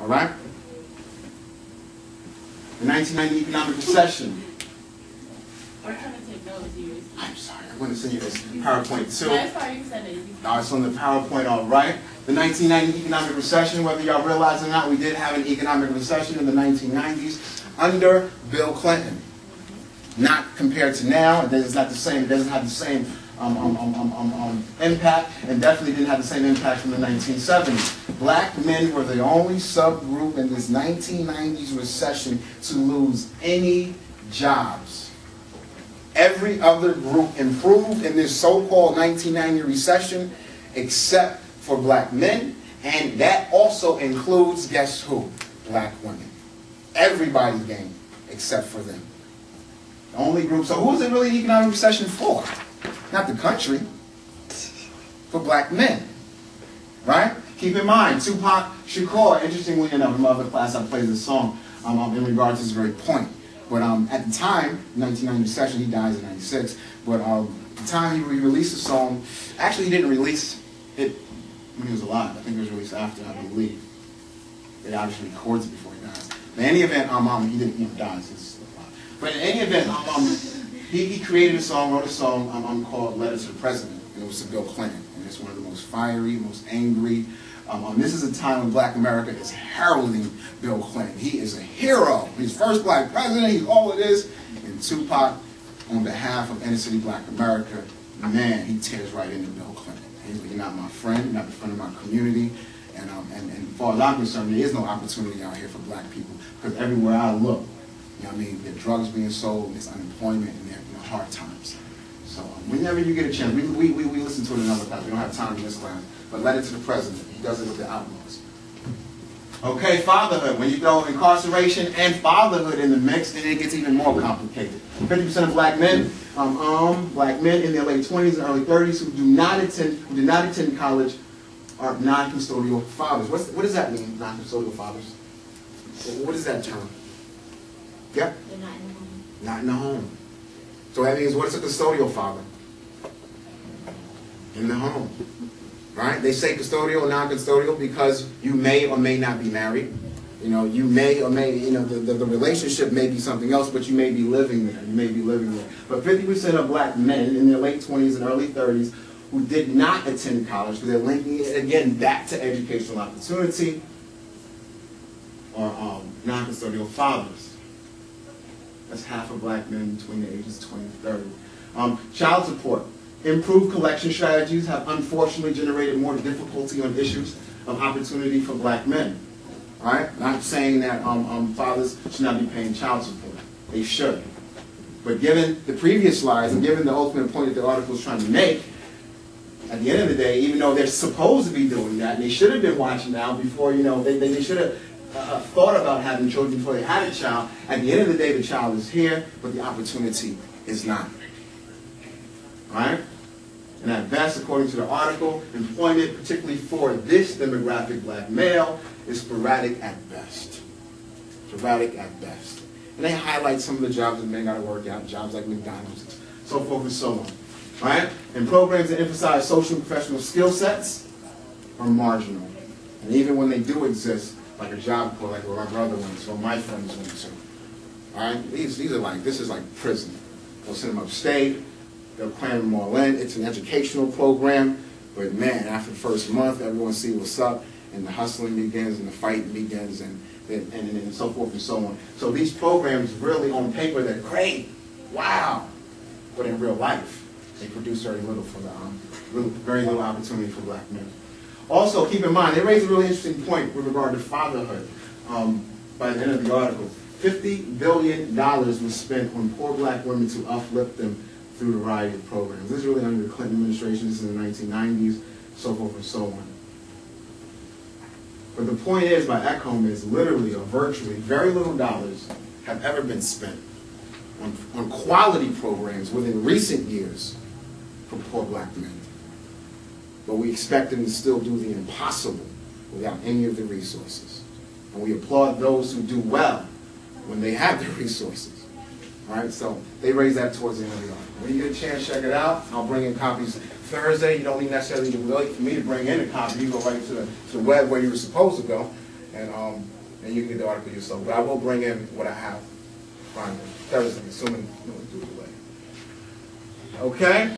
All right? The 1990 economic recession. We're trying to take notes here. I'm sorry, I'm going to send you this PowerPoint too. That's why you said it. It's on the PowerPoint, all right. The 1990 economic recession, whether y'all realize it or not, we did have an economic recession in the 1990s under Bill Clinton. Not compared to now. It's not the same. It doesn't have the same impact, and definitely didn't have the same impact from the 1970s. Black men were the only subgroup in this 1990s recession to lose any jobs. Every other group improved in this so-called 1990 recession except for black men, and that also includes, guess who? Black women. Everybody gained except for them. The only group. So who was it really economic recession for? Not the country. For black men. Right? Keep in mind, Tupac Shakur, interestingly enough, in my other class I played this song in regards to this very point. But at the time, 1990 recession, he dies in 96, but at the time he released the song, actually he didn't release it when he was alive. I think it was released after, I believe. They obviously records it before he dies. But in any event, he didn't even die. But in any event, he created a song, wrote a song called Letter to the President, and it was to Bill Clinton. And it's one of the most fiery, most angry. This is a time when black America is heralding Bill Clinton. He is a hero. He's first black president. He's all it is. And Tupac, on behalf of inner city black America, man, he tears right into Bill Clinton. He's like, you're not my friend. You're not the friend of my community. And as far as I'm concerned, there is no opportunity out here for black people, because everywhere I look, you know what I mean, there are drugs being sold, there's unemployment, and there are hard times. So whenever you get a chance, we listen to it in another class. We don't have time in this class. But Letter to the President, he does it with the Outlaws. Okay, fatherhood. When you throw incarceration and fatherhood in the mix, then it gets even more complicated. 50% of black men in their late 20s and early 30s who did not attend college are non-custodial fathers. What does that mean, non-custodial fathers? What is that term? Yep. They're not in the home. Not in the home. So that means, what's a custodial father? In the home. Right? They say custodial or non-custodial because you may or may not be married. You know, you may or may, you know, the relationship may be something else, but you may be living there. You may be living there. But 50% of black men in their late 20s and early 30s who did not attend college, because they're linking it again back to educational opportunity, are non-custodial fathers. That's half of black men between the ages of 20 and 30. Child support. Improved collection strategies have unfortunately generated more difficulty on issues of opportunity for black men. All right? Not saying that fathers should not be paying child support. They should. But given the previous slides and given the ultimate point that the article is trying to make, at the end of the day, even though they're supposed to be doing that, and they should have been watching out before, you know, they should have thought about having children before they had a child. At the end of the day, the child is here, but the opportunity is not. Alright? And at best, according to the article, employment, particularly for this demographic black male, is sporadic at best. Sporadic at best. And they highlight some of the jobs that men got to work out, jobs like McDonald's, so forth and so on. Alright? And programs that emphasize social and professional skill sets are marginal. And even when they do exist, like a job corps, like where my brother went to, or my friends went to. All right, these are like, this is like prison. They'll send them upstate. They'll cram them all in. It's an educational program, but man, after the first month, everyone sees what's up, and the hustling begins, and the fighting begins, and so forth and so on. So these programs, really on paper, they're great. Wow, but in real life, they produce very little for the very little opportunity for black men. Also, keep in mind, they raise a really interesting point with regard to fatherhood. By the end of the article, $50 billion was spent on poor black women to uplift them through a variety of programs. This is really under the Clinton administration. This is in the 1990s, so forth and so on. But the point is, by ECHOM, is literally or virtually very little dollars have ever been spent on quality programs within recent years for poor black men. But we expect them to still do the impossible without any of the resources. And we applaud those who do well when they have the resources. All right, so they raise that towards the end of the article. When you get a chance, check it out. I'll bring in copies Thursday. You don't need necessarily to wait for me to bring in a copy. You go right to the web where you were supposed to go, and you can get the article yourself. But I will bring in what I have finally Thursday, assuming we do it away. Okay.